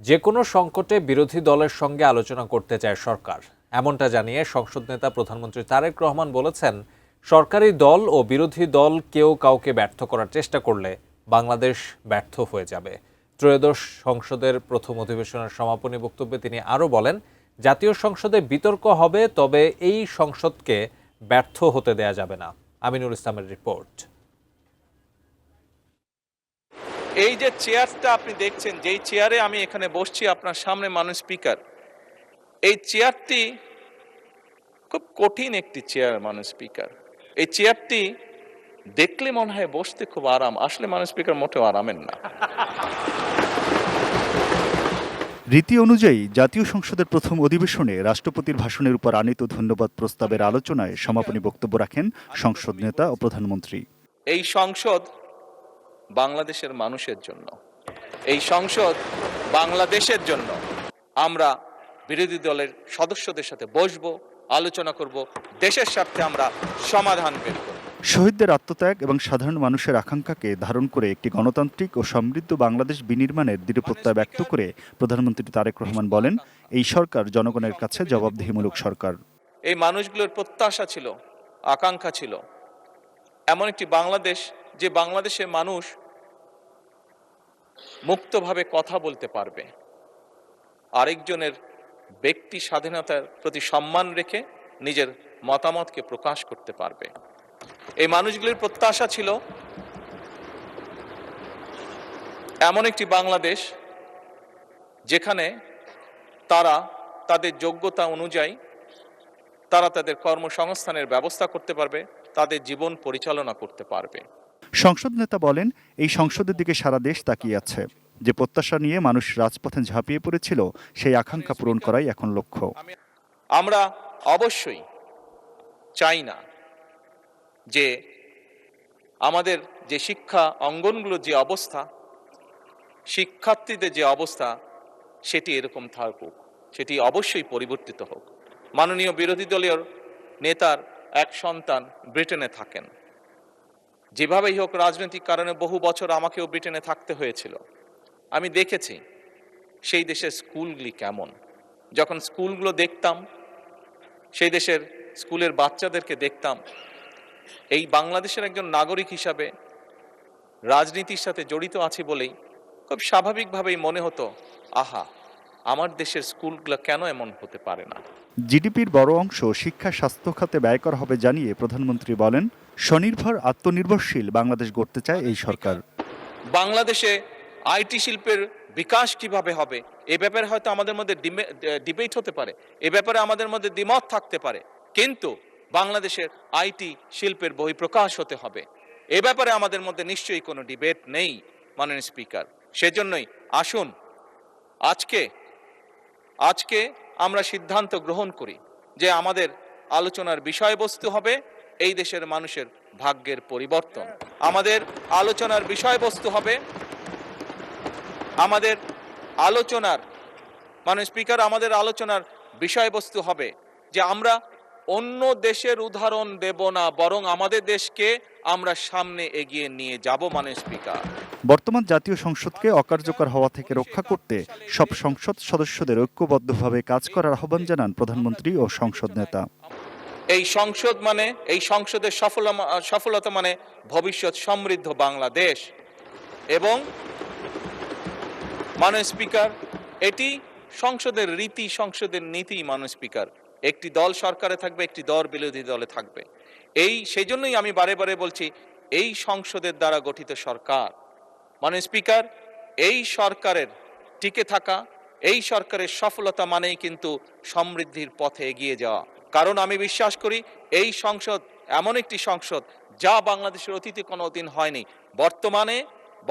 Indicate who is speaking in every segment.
Speaker 1: যে কোনো সংকটে বিরোধী দলের সঙ্গে আলোচনা করতে চায় সরকার, এমনটা জানিয়ে সংসদ নেতা প্রধানমন্ত্রী তারেক রহমান বলেছেন, সরকারি দল ও বিরোধী দল কেউ কাউকে ব্যর্থ করার চেষ্টা করলে বাংলাদেশ ব্যর্থ হয়ে যাবে। ত্রয়োদশ সংসদের প্রথম অধিবেশনের সমাপনী বক্তব্যে তিনি আরও বলেন, জাতীয় সংসদে বিতর্ক হবে, তবে এই সংসদকে ব্যর্থ হতে দেয়া যাবে না। আমিনুল ইসলামের রিপোর্ট।
Speaker 2: এই যে চেয়ারটা আপনি দেখছেন, যেই চেয়ারে আমি এখানে বসছি আপনার সামনে মাননীয় স্পিকার, এই চেয়ারটি খুব কঠিন একটি চেয়ার মাননীয় স্পিকার। এই চেয়ারটি দেখলে মনে হয় বসতে খুব আরাম, আসলে মাননীয় স্পিকার মোটেও আরামের না।
Speaker 3: রীতি অনুযায়ী জাতীয় সংসদের প্রথম অধিবেশনে রাষ্ট্রপতির ভাষণের উপর আনীত ধন্যবাদ প্রস্তাবের আলোচনায় সমাপনী বক্তব্য রাখেন সংসদ নেতা ও প্রধানমন্ত্রী।
Speaker 2: এই সংসদ বাংলাদেশের মানুষের জন্য, এই সংসদ বাংলাদেশের জন্য। আমরা বিরোধী দলের সদস্যদের সাথে বসবো, আলোচনা করব, দেশের স্বার্থে আমরা সমাধান বের করব।
Speaker 3: শহীদদের আত্মত্যাগ এবং সাধারণ মানুষের আকাঙ্ক্ষাকে ধারণ করে একটি গণতান্ত্রিক ও সমৃদ্ধ বাংলাদেশ বিনির্মাণের দৃঢ় প্রত্যয় ব্যক্ত করে প্রধানমন্ত্রী তারেক রহমান বলেন, এই সরকার জনগণের কাছে জবাবদিহিমূলক সরকার।
Speaker 2: এই মানুষগুলোর প্রত্যাশা ছিল, আকাঙ্ক্ষা ছিল এমন একটি বাংলাদেশ, যে বাংলাদেশের মানুষ মুক্তভাবে কথা বলতে পারবে, আরেকজনের ব্যক্তি স্বাধীনতার প্রতি সম্মান রেখে নিজের মতামতকে প্রকাশ করতে পারবে। এই মানুষগুলির প্রত্যাশা ছিল এমন একটি বাংলাদেশ যেখানে তারা তাদের যোগ্যতা অনুযায়ী তারা তাদের কর্মসংস্থানের ব্যবস্থা করতে পারবে, তাদের জীবন পরিচালনা করতে পারবে।
Speaker 3: সংসদ নেতা বলেন, এই সংসদের দিকে সারা দেশ তাকিয়ে আছে। যে প্রত্যাশা নিয়ে মানুষ রাজপথে ঝাঁপিয়ে পড়েছিল, সেই আকাঙ্ক্ষা পূরণ করাই এখন লক্ষ্য।
Speaker 2: আমরা অবশ্যই চাই না যে আমাদের যে শিক্ষা অঙ্গনগুলোর যে অবস্থা, শিক্ষার্থীদের যে অবস্থা, সেটি এরকম থাকুক, সেটি অবশ্যই পরিবর্তিত হোক। মাননীয় বিরোধী দলীয় নেতার এক সন্তান ব্রিটেনে থাকেন। যেভাবেই হোক রাজনৈতিক কারণে বহু বছর আমাকেও ব্রিটেনে থাকতে হয়েছিল। আমি দেখেছি সেই দেশের স্কুলগুলি কেমন। যখন স্কুলগুলো দেখতাম, সেই দেশের স্কুলের বাচ্চাদেরকে দেখতাম, এই বাংলাদেশের একজন নাগরিক হিসাবে রাজনীতির সাথে জড়িত আছি বলেই খুব স্বাভাবিকভাবেই মনে হতো, আহা, আমার দেশের স্কুলগুলো কেন এমন হতে পারে না।
Speaker 3: জিডিপির বড় অংশ শিক্ষা স্বাস্থ্য খাতে ব্যয় করা হবে জানিয়ে প্রধানমন্ত্রী বলেন, স্বনির্ভর আত্মনির্ভরশীল বাংলাদেশ গড়তে চায় এই সরকার।
Speaker 2: বাংলাদেশে আইটি শিল্পের বিকাশ কিভাবে হবে, এ ব্যাপারে হয়তো আমাদের মধ্যে ডিবেট হতে পারে, এ ব্যাপারে আমাদের মধ্যে দ্বিমত থাকতে পারে, কিন্তু বাংলাদেশের আইটি শিল্পের বহিঃপ্রকাশ হতে হবে, এ ব্যাপারে আমাদের মধ্যে নিশ্চয়ই কোনো ডিবেট নেই মাননীয় স্পিকার। সেজন্যই আসুন আজকে আমরা সিদ্ধান্ত গ্রহণ করি যে আমাদের আলোচনার বিষয়বস্তু হবে এই দেশের মানুষের ভাগ্যের পরিবর্তন। আমাদের আলোচনার বিষয়বস্তু হবে মাননীয় স্পিকার, আমাদের আলোচনার বিষয়বস্তু হবে যে আমরা অন্য দেশের উদাহরণ দেব না, বরং আমাদের দেশকে আমরা সামনে এগিয়ে নিয়ে যাব মাননীয় স্পিকার।
Speaker 3: বর্তমান জাতীয় সংসদকে অকার্যকর হওয়া থেকে রক্ষা করতে সব সংসদ সদস্যদের ঐক্যবদ্ধভাবে কাজ করার আহ্বান জানান প্রধানমন্ত্রী ও সংসদ নেতা।
Speaker 2: এই সংসদের সফলতা মানে ভবিষ্যৎ সমৃদ্ধ বাংলাদেশ। এবং মাননীয় স্পিকার, এটি সংসদের রীতি, সংসদের নীতি মাননীয় স্পিকার। একটি দল সরকারে থাকবে, একটি দল বিরোধী দলে থাকবে। সেই জন্যই আমি বারে বারে বলছি, এই সংসদের দ্বারা গঠিত সরকার মাননীয় স্পিকার, এই সরকারের টিকে থাকা, এই সরকারের সফলতা মানেই কিন্তু সমৃদ্ধির পথে এগিয়ে যাওয়া। কারণ আমি বিশ্বাস করি এই সংসদ এমন একটি সংসদ যা বাংলাদেশের অতীতে কোনো দিন হয়নি।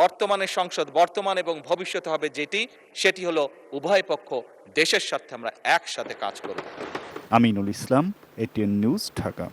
Speaker 2: বর্তমানে সংসদ বর্তমান এবং ভবিষ্যতে হবে সেটি হলো উভয় পক্ষ দেশের স্বার্থে আমরা একসাথে কাজ করব।
Speaker 3: Aminul Islam, ATN news, Dhaka.